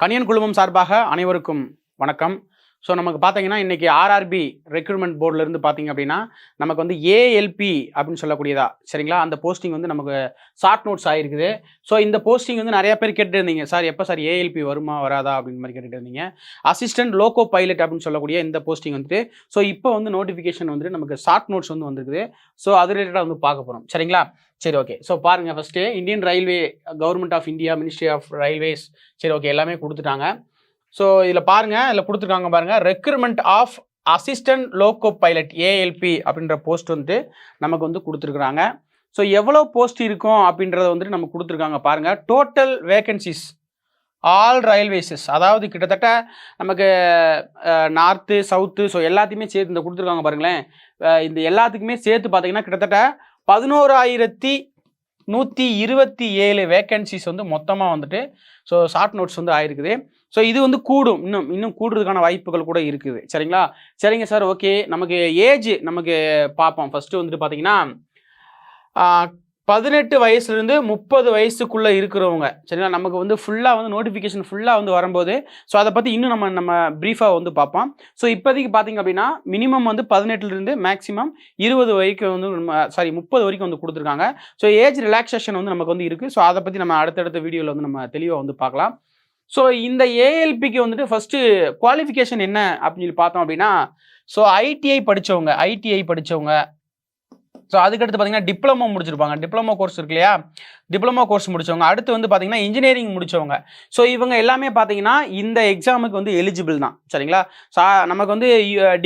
கணியன் குழுமம் சார்பாக அனைவருக்கும் வணக்கம். ஸோ நமக்கு பார்த்தீங்கன்னா இன்றைக்கி ஆர்ஆர்பி ரெக்ரூட்மெண்ட் போர்டிலேருந்து பார்த்தீங்க அப்படின்னா நமக்கு வந்து ஏஎல்பி அப்படின்னு சொல்லக்கூடியதா சரிங்களா, அந்த போஸ்டிங் வந்து நமக்கு ஷார்ட் நோட்ஸ் ஆகிருக்குது. ஸோ இந்த போஸ்டிங் வந்து நிறையா பேர் கேட்டுருந்தீங்க, சார் எப்போ சார் ஏஎல்பி வருமா வராதா அப்படின்னு மாதிரி கேட்டுட்டு இருந்தீங்க. அசிஸ்டன்ட் லோகோ பைலட் அப்படின்னு சொல்லக்கூடிய இந்த போஸ்டிங் வந்துட்டு ஸோ இப்போ வந்து நோட்டிஃபிகேஷன் வந்துட்டு நமக்கு ஷார்ட் நோட்ஸ் வந்து வந்துருக்குது. ஸோ அது ரிலேட்டடாக வந்து பார்க்க போகிறோம் சரிங்களா. சரி, ஓகே. ஸோ பாருங்கள், first Indian railway government of India ministry of railways சரி ஓகே எல்லாமே கொடுத்துட்டாங்க. ஸோ இதில் பாருங்கள், இதில் கொடுத்துருக்காங்க பாருங்கள், recruitment of assistant loco pilot ALP அப்படின்ற போஸ்ட் வந்துட்டு நமக்கு வந்து கொடுத்துருக்குறாங்க. ஸோ எவ்வளோ போஸ்ட் இருக்கும் அப்படின்றத வந்துட்டு நமக்கு கொடுத்துருக்காங்க பாருங்கள். டோட்டல் வேகன்சிஸ் ஆல் ரயில்வேஸஸ், அதாவது கிட்டத்தட்ட நமக்கு நார்த்து சவுத்து ஸோ எல்லாத்தையுமே சேர்த்து இந்த கொடுத்துருக்காங்க பாருங்களேன். இந்த எல்லாத்துக்குமே சேர்த்து பார்த்தீங்கன்னா கிட்டத்தட்ட 11,127 வேக்கன்சிஸ் வந்து மொத்தமாக வந்துட்டு ஸோ ஷார்ட் நோட்ஸ் வந்து ஆயிருக்குது. ஸோ இது வந்து கூடும், இன்னும் கூடுறதுக்கான வாய்ப்புகள் கூட இருக்குது சரிங்களா. சரிங்க சார், ஓகே. நமக்கு ஏஜ் நமக்கு பார்ப்போம். ஃபஸ்ட்டு வந்துட்டு பார்த்தீங்கன்னா 18 வயசுலேருந்து 30 வயசுக்குள்ளே இருக்கிறவங்க சரிங்களா. நமக்கு வந்து ஃபுல்லாக வந்து நோட்டிஃபிகேஷன் ஃபுல்லாக வந்து வரும்போது ஸோ அதை பற்றி இன்னும் நம்ம ப்ரீஃபாக வந்து பார்ப்போம். ஸோ இப்போதைக்கு பார்த்திங்க அப்படின்னா மினிமம் வந்து 18லேருந்து மேக்ஸிமம் 20 வரைக்கும் வந்து 30 வரைக்கும் வந்து கொடுத்துருக்காங்க. ஸோ ஏஜ் ரிலாக்ஸேஷன் வந்து நமக்கு வந்து இருக்குது. ஸோ அதை பற்றி நம்ம அடுத்தடுத்த வீடியோவில் வந்து நம்ம தெளிவாக வந்து பார்க்கலாம். ஸோ இந்த ஏஎல்பிக்கு வந்துட்டு ஃபஸ்ட்டு குவாலிஃபிகேஷன் என்ன அப்படின்னு சொல்லி பார்த்தோம் அப்படின்னா ஸோ ஐடிஐ படித்தவங்க ஸோ அதுக்கடுத்து பார்த்தீங்கன்னா டிப்ளமோ முடிச்சிருப்பாங்க. டிப்ளமோ கோர்ஸ் இருக்கு இல்லையா, டிப்ளமோ கோர்ஸ் முடித்தவங்க. அடுத்து வந்து பார்த்தீங்கன்னா இன்ஜினியரிங் முடித்தவங்க. ஸோ இவங்க எல்லாமே பார்த்தீங்கன்னா இந்த எக்ஸாமுக்கு வந்து எலிஜிபிள் தான் சரிங்களா. நமக்கு வந்து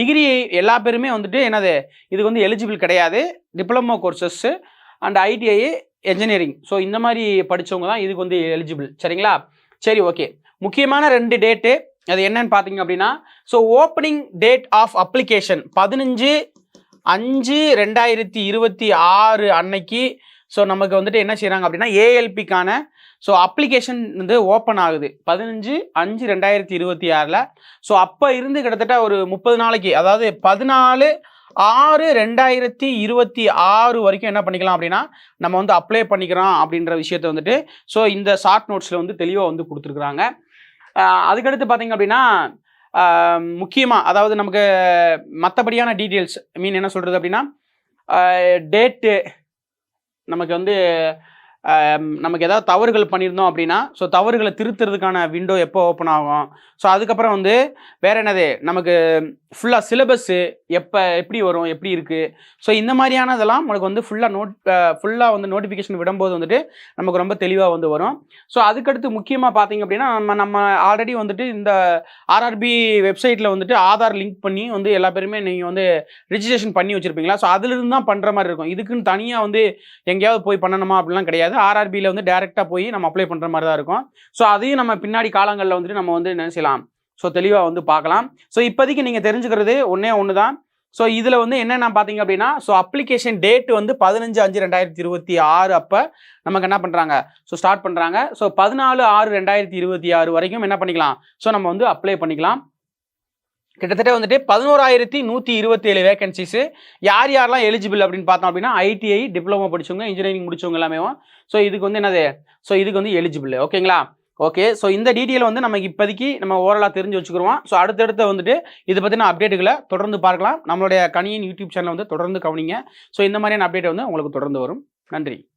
டிகிரி எல்லா பேருமே வந்துட்டு என்னது இதுக்கு வந்து எலிஜிபிள் கிடையாது. Diploma கோர்சஸ்ஸு and ITI engineering so இந்த மாதிரி படித்தவங்க தான் இதுக்கு வந்து எலிஜிபிள் சரிங்களா. சரி, ஓகே. முக்கியமான 2 டேட்டு அது என்னன்னு பார்த்தீங்க அப்படின்னா so opening date of application 15/5/2026 அன்னைக்கு ஸோ நமக்கு வந்துட்டு என்ன செய்கிறாங்க அப்படின்னா ஏஎல்பிக்கான ஸோ அப்ளிகேஷன் வந்து ஓப்பன் ஆகுது 15/5/2026. ஸோ அப்போ இருந்து கிட்டத்தட்ட ஒரு 30 நாளைக்கு, அதாவது 14/6/2026 வரைக்கும் என்ன பண்ணிக்கலாம் அப்படின்னா நம்ம வந்து அப்ளை பண்ணிக்கிறோம் அப்படின்ற விஷயத்த வந்துட்டு ஸோ இந்த ஷார்ட் நோட்ஸில் வந்து தெளிவாக வந்து கொடுத்துருக்குறாங்க. அதுக்கடுத்து பார்த்தீங்க அப்படின்னா முக்கியமாக அதாவது நமக்கு மற்றபடியான டீட்டெயில்ஸ் என்ன சொல்கிறது அப்படின்னா டேட்டு நமக்கு வந்து நமக்கு ஏதாவது தவறுகள் பண்ணியிருந்தோம் அப்படின்னா ஸோ தவறுகளை திருத்துறதுக்கான விண்டோ எப்போ ஓப்பன் ஆகும். ஸோ அதுக்கப்புறம் வந்து வேறு என்னது நமக்கு ஃபுல்லாக சிலபஸ்ஸு எப்படி வரும், எப்படி இருக்குது. ஸோ இந்த மாதிரியானதெல்லாம் நமக்கு வந்து ஃபுல்லாக வந்து நோட்டிஃபிகேஷன் விடும்போது வந்துட்டு நமக்கு ரொம்ப தெளிவாக வந்து வரும். ஸோ அதுக்கடுத்து முக்கியமாக பார்த்தீங்க அப்படின்னா நம்ம ஆல்ரெடி வந்துட்டு இந்த ஆர்ஆர்பி வெப்சைட்டில் வந்துட்டு ஆதார் லிங்க் பண்ணி வந்து எல்லா பேருமே நீங்கள் வந்து ரிஜிஸ்ட்ரேஷன் பண்ணி வச்சுருப்பீங்களா. ஸோ அதுலேருந்து தான் பண்ணுற மாதிரி இருக்கும். இதுக்குன்னு தனியாக வந்து எங்கேயாவது போய் பண்ணணுமா அப்படிலாம் கிடையாது. ஆர்ஆர்பியில் வந்து டேரெக்டாக போய் நம்ம அப்ளை பண்ணுற மாதிரி தான் இருக்கும். ஸோ அதையும் நம்ம பின்னாடி காலங்களில் வந்துட்டு நம்ம வந்து என்ன செய்யலாம் ஸோ தெளிவாக வந்து பார்க்கலாம். ஸோ இப்போதைக்கு நீங்கள் தெரிஞ்சுக்கிறது ஒன்று தான். ஸோ இதில் வந்து என்னென்ன பார்த்தீங்க அப்படின்னா ஸோ அப்ளிகேஷன் டேட் வந்து 15/5/2026 அப்போ நமக்கு என்ன பண்ணுறாங்க ஸோ ஸ்டார்ட் பண்ணுறாங்க. ஸோ 14/6/2026 வரைக்கும் என்ன பண்ணிக்கலாம் ஸோ நம்ம வந்து அப்ளை பண்ணிக்கலாம். கிட்டத்தட்ட வந்துட்டு 11,127 வேகன்சிஸு. யாரெல்லாம் எலிஜிபிள் அப்படின்னு பார்த்தோம் அப்படின்னா ஐடிஐ டிப்ளமோ படித்தவங்க, இன்ஜினியரிங் முடிச்சவங்க எல்லாமே ஸோ இதுக்கு வந்து என்னது ஸோ இதுக்கு வந்து எலிஜிபிள். ஓகேங்களா, ஓகே. ஸோ இந்த டீட்டெயில் வந்து நமக்கு இப்போதைக்கு நம்ம ஓரலாக தெரிஞ்சு வச்சுக்கிறோம். ஸோ அடுத்தடுத்து வந்துட்டு இதை பற்றின அப்டேட்டுகளை தொடர்ந்து பார்க்கலாம். நம்மளுடைய கணியன் யூடியூப் சேனலை வந்து தொடர்ந்து கவனிங்க. ஸோ இந்த மாதிரியான அப்டேட் வந்து உங்களுக்கு தொடர்ந்து வரும். நன்றி.